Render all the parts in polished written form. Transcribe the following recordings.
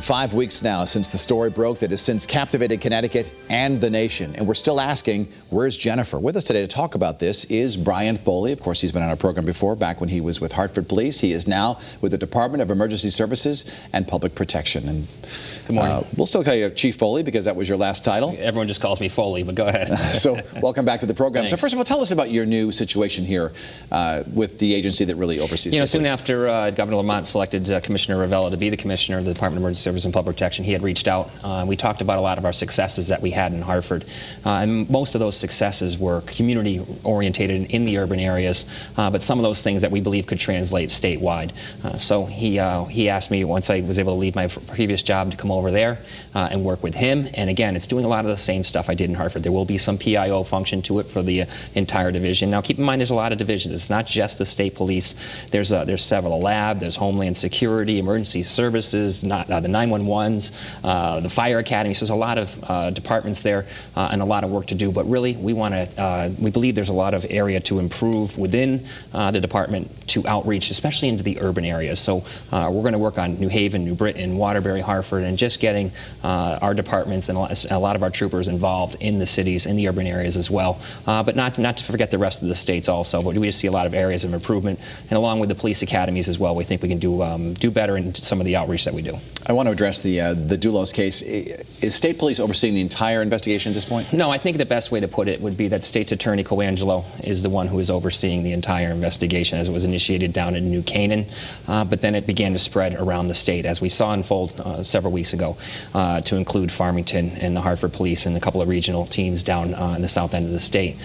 5 weeks now since the story broke that has since captivated Connecticut and the nation. And we're still asking, where's Jennifer? With us today to talk about this is Brian Foley. Of course, he's been on our program before, back when he was with Hartford Police. He is now with the Department of Emergency Services and Public Protection. And good morning. We'll still call you Chief Foley because that was your last title. Everyone just calls me Foley, but go ahead. So welcome back to the program. Thanks. So first of all, tell us about your new situation here with the agency that really oversees soon police. After Governor Lamont selected Commissioner Ravella to be the commissioner of the Department of Emergency Services and Public Protection, he had reached out. We talked about a lot of our successes that we had in Hartford. And most of those successes were community orientated in the urban areas, but some of those things that we believe could translate statewide. So he asked me, once I was able to leave my previous job, to come over there and work with him. And again, it's doing a lot of the same stuff I did in Hartford. There will be some PIO function to it for the entire division. Now keep in mind, there's a lot of divisions. It's not just the state police. There's several lab, there's Homeland Security, Emergency Services, the 911s, the Fire Academy. So there's a lot of departments there and a lot of work to do. But really, we believe there's a lot of area to improve within the department to outreach, especially into the urban areas. So we're going to work on New Haven, New Britain, Waterbury, Hartford, and just getting our departments and a lot of our troopers involved in the cities, in the urban areas as well. But not to forget the rest of the states also. But we just see a lot of areas of improvement, and along with the police academies as well, we think we can do better in some of the outreach that we do. I want to address the Doulos case. Is state police overseeing the entire investigation at this point? No, I think the best way to put it would be that State's Attorney Coangelo is the one who is overseeing the entire investigation, as it was initiated down in New Canaan, but then it began to spread around the state, as we saw unfold several weeks ago, to include Farmington and the Hartford Police and a couple of regional teams down in the south end of the state.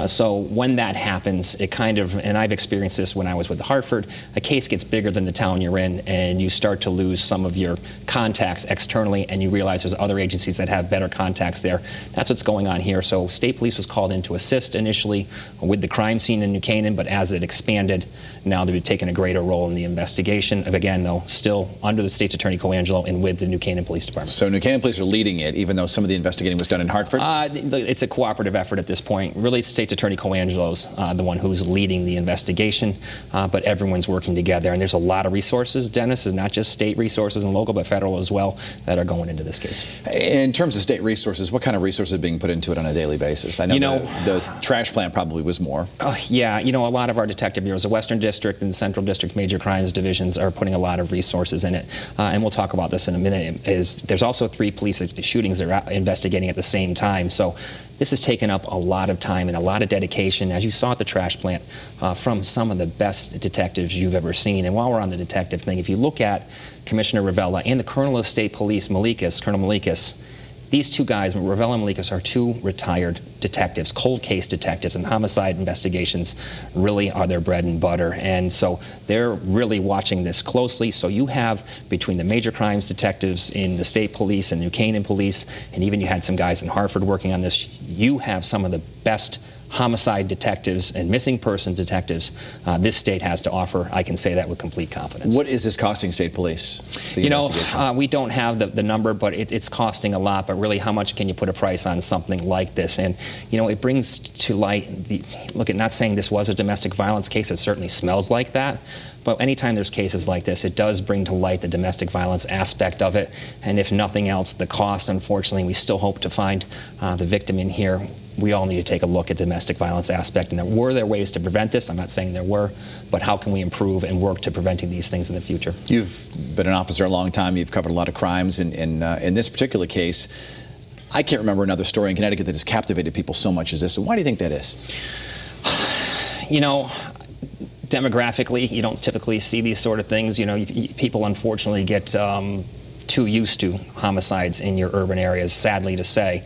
So when that happens, it kind of, and I've experienced this when I was with Hartford, a case gets bigger than the town you're in, and you start to lose some of your contacts externally, and you realize there's other agencies that have better contacts there. That's what's going on here. So state police was called in to assist initially with the crime scene in New Canaan, but as it expanded, now they've taken a greater role in the investigation. Again, though, still under the State's Attorney Coangelo and with the New Canaan Police Department. So New Canaan Police are leading it, even though some of the investigating was done in Hartford? It's a cooperative effort at this point. Really, State's Attorney Coangelo's the one who's leading the investigation, but everyone's working together. And there's a lot of resources, Dennis, is not just state resources and local, but federal as well, that are going into this case. In terms of state resources, what kind of resources are being put into it on a daily basis? I know, the trash plant probably was more. Yeah, a lot of our detective bureaus, the Western District and Central District Major Crimes Divisions, are putting a lot of resources in it. And we'll talk about this in a minute. There's also 3 police shootings they're investigating at the same time. So this has taken up a lot of time and a lot of dedication, as you saw at the trash plant, from some of the best detectives you've ever seen. And while we're on the detective thing, if you look at Commissioner Ravella and the Colonel of State Police, Colonel Malikas, these two guys, Ravella and Malikas, are 2 retired detectives, cold case detectives, and homicide investigations really are their bread and butter. And so they're really watching this closely. So you have, between the major crimes detectives in the state police and New Canaan police, and even you had some guys in Hartford working on this, you have some of the best homicide detectives and missing persons detectives this state has to offer. I can say that with complete confidence. What is this costing state police? We don't have the number, but it's costing a lot. But really, how much can you put a price on something like this? And it brings to light not saying this was a domestic violence case. It certainly smells like that. But anytime there's cases like this, it does bring to light the domestic violence aspect of it. And if nothing else, the cost, unfortunately, we still hope to find the victim in here. We all need to take a look at the domestic violence aspect. And were there ways to prevent this? I'm not saying there were, but how can we improve and work to preventing these things in the future? You've been an officer a long time. You've covered a lot of crimes. In this particular case, I can't remember another story in Connecticut that has captivated people so much as this. And why do you think that is? Demographically, you don't typically see these sort of things. People unfortunately get too used to homicides in your urban areas, sadly to say.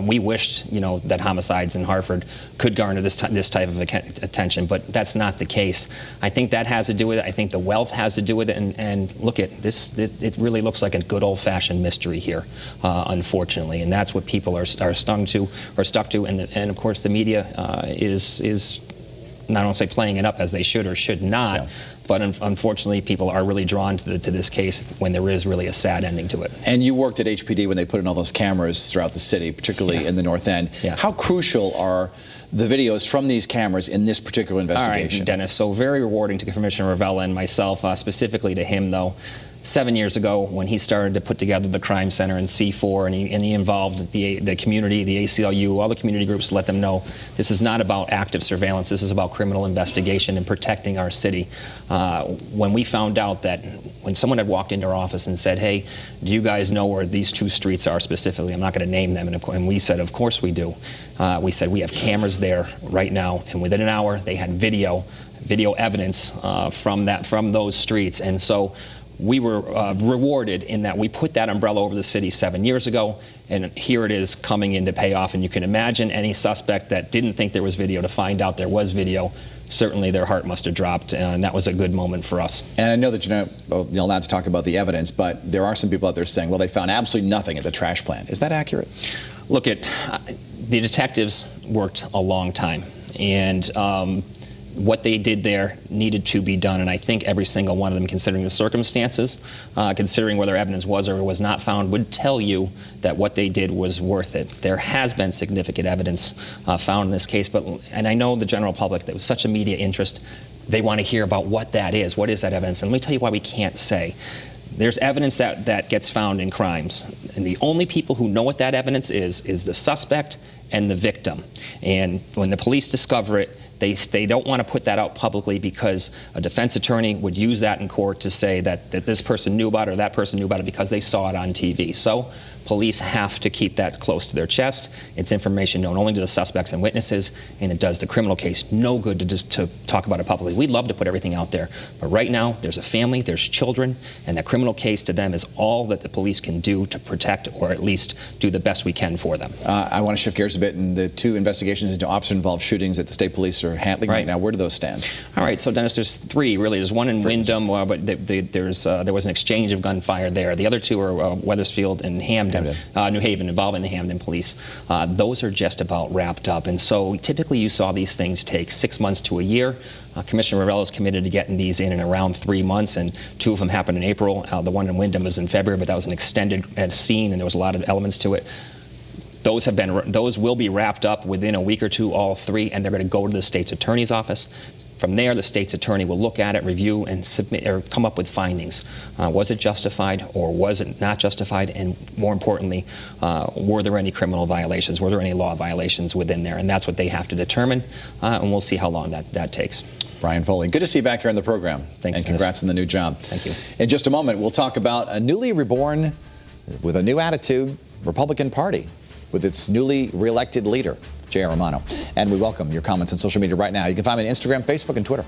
We wished, that homicides in Hartford could garner this type of attention, but that's not the case. I think that has to do with it. I think the wealth has to do with it. And look at this, it really looks like a good old-fashioned mystery here, unfortunately. And that's what people are stuck to. And of course, the media is not only playing it up as they should or should not, yeah. But unfortunately, people are really drawn to this case when there is really a sad ending to it. And you worked at HPD when they put in all those cameras throughout the city, particularly in the North End. Yeah. How crucial are the videos from these cameras in this particular investigation? All right, Dennis, so very rewarding to Commissioner Ravella and myself, specifically to him, though. 7 years ago when he started to put together the crime center and C4, and he involved the community, the ACLU, all the community groups to let them know this is not about active surveillance, this is about criminal investigation and protecting our city. When we found out that when someone had walked into our office and said, hey, do you guys know where these 2 streets are specifically? I'm not going to name them. And we said, of course we do. We said, we have cameras there right now. And within an hour, they had video evidence from those streets. And so we were rewarded in that we put that umbrella over the city 7 years ago, and here it is coming in to pay off. And you can imagine any suspect that didn't think there was video to find out there was video. Certainly their heart must have dropped, and that was a good moment for us. And I know that you're not allowed to talk about the evidence, but there are some people out there saying, well, they found absolutely nothing at the trash plant. Is that accurate? Look, the detectives worked a long time, and what they did there needed to be done, and I think every single one of them, considering the circumstances, considering whether evidence was or was not found, would tell you that what they did was worth it. There has been significant evidence found in this case, and I know the general public, that was such a media interest, they want to hear about what that is. What is that evidence? And let me tell you why we can't say. There's evidence that gets found in crimes, and the only people who know what that evidence is the suspect and the victim. And when the police discover it, they don't want to put that out publicly, because a defense attorney would use that in court to say that this person knew about it or that person knew about it because they saw it on TV. So police have to keep that close to their chest. It's information known only to the suspects and witnesses, and it does the criminal case no good to talk about it publicly. We'd love to put everything out there, but right now there's a family, there's children, and that criminal case to them is all that the police can do to protect, or at least do the best we can for them. I want to shift gears a bit, and the 2 investigations into officer-involved shootings that the state police are handling right now. Where do those stand? All right, so Dennis, there's 3 really. There's one in Wyndham, but there was an exchange of gunfire there. The other 2 are Wethersfield and New Haven, involving the Hamden police. Those are just about wrapped up, and so typically you saw these things take 6 months to a year. Commissioner Ravello is committed to getting these in around 3 months, and 2 of them happened in April. The one in Wyndham was in February, but that was an extended scene, and there was a lot of elements to it. Those will be wrapped up within a week or 2, all 3, and they're going to go to the state's attorney's office. From there, the state's attorney will look at it, review, and submit or come up with findings. Was it justified or was it not justified? And more importantly, were there any criminal violations? Were there any law violations within there? And that's what they have to determine, and we'll see how long that takes. Brian Foley, good to see you back here on the program. Thanks, and congrats on the new job. Thank you. In just a moment, we'll talk about a newly reborn, with a new attitude, Republican Party, with its newly reelected leader, J.R. Romano. And we welcome your comments on social media right now. You can find me on Instagram, Facebook, and Twitter.